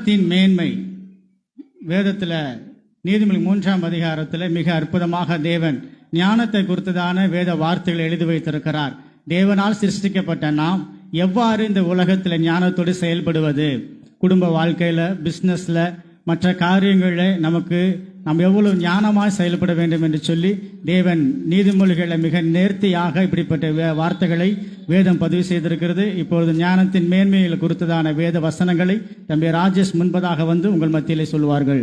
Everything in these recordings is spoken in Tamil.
ஞானத்தின் மேன்மை வேதத்தில் நீதிமொழி 3ஆம் அதிகாரத்தில் மிக அற்புதமாக தேவன் ஞானத்தை குறித்ததான வேத வார்த்தைகளை எழுதி வைத்திருக்கிறார். தேவனால் சிருஷ்டிக்கப்பட்ட நாம் எவ்வாறு இந்த உலகத்தில் ஞானத்தோடு செயல்படுவது, குடும்ப வாழ்க்கையில், பிஸ்னஸில், மற்ற காரியங்களில் நாம் எவ்வளவு ஞானமாக செயல்பட வேண்டும் என்று சொல்லி தேவன் நீதிமொழிகளை மிக நேர்த்தியாக இப்படிப்பட்ட வார்த்தைகளை வேதம் பதிவு செய்திருக்கிறது. இப்பொழுது ஞானத்தின் மேன்மையில் குறித்ததான வேத வசனங்களை தம்பி ராஜேஷ் முன்பதாக வந்து உங்கள் மத்தியிலே சொல்வார்கள்.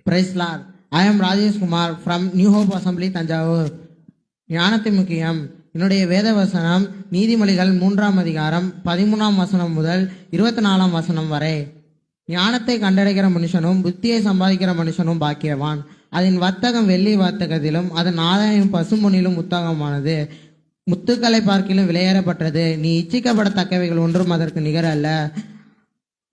Praise Lord. I am Rajesh Kumar from New Hope Assembly, Tanjavur. ஞானத்தின் முக்கியம். என்னுடைய வேத வசனம் நீதிமொழிகள் 3ஆம் அதிகாரம் 13ஆம் வசனம் முதல் 24ஆம் வசனம் வரை. ஞானத்தை கண்டடைகிற மனுஷனும் புத்தியை சம்பாதிக்கிற மனுஷனும் பாக்கியவான். அதன் வர்த்தகம் வெள்ளி வர்த்தகத்திலும் அதன் ஆதாயம் பசும்பொன்னிலும் உத்தகமானது. முத்துக்களை பார்க்கிலும் விலையேறப்பட்டது. நீ இச்சிக்கப்படத்தக்கவைகள் ஒன்றும் அதற்கு நிகர் அல்ல.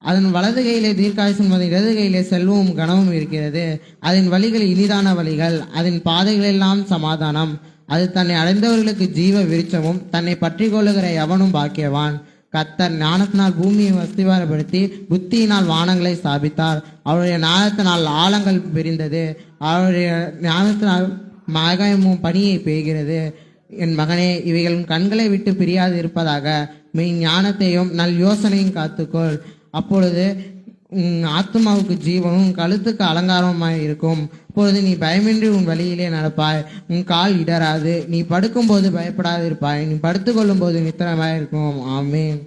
அதன் வலது கையிலே தீர்க்காயுசும் அதன் இடது கையிலே செல்வமும் கனமும் இருக்கிறது. அதன் வழிகள் இனிதான வழிகள், அதன் பாதைகளெல்லாம் சமாதானம். அது தன்னை அடைந்தவர்களுக்கு ஜீவ விருட்சமும் தன்னை பற்றி கொள்ளுகிற எவனும் பாக்கியவான். கர்த்தர் ஞானத்தினால் பூமியை அஸ்திவாரப்படுத்தி புத்தியினால் வானங்களை ஸ்தாபித்தார். அவருடைய ஞானத்தினால் ஆழங்கள் பிரிந்தது. அவருடைய ஞானத்தினால் மகமும் பனியை பெய்கிறது. என் மகனே, இவைகள் கண்களை விட்டு பிரியாது இருப்பதாக மெய் ஞானத்தையும் நல் யோசனையும் காத்துக்கொள். அப்பொழுது ஆத்மாவுக்கு ஜீவனும் கழுத்துக்கு அலங்காரமாய் இருக்கும். அப்பொழுது நீ பயமின்றி உன் வழியிலே நடப்பாய், உன் கால் இடராது. நீ படுக்கும் போது பயப்படாது இருப்பாய், நீ படுத்துக் கொள்ளும் போது நித்திரமாய் இருக்கும். ஆமென்.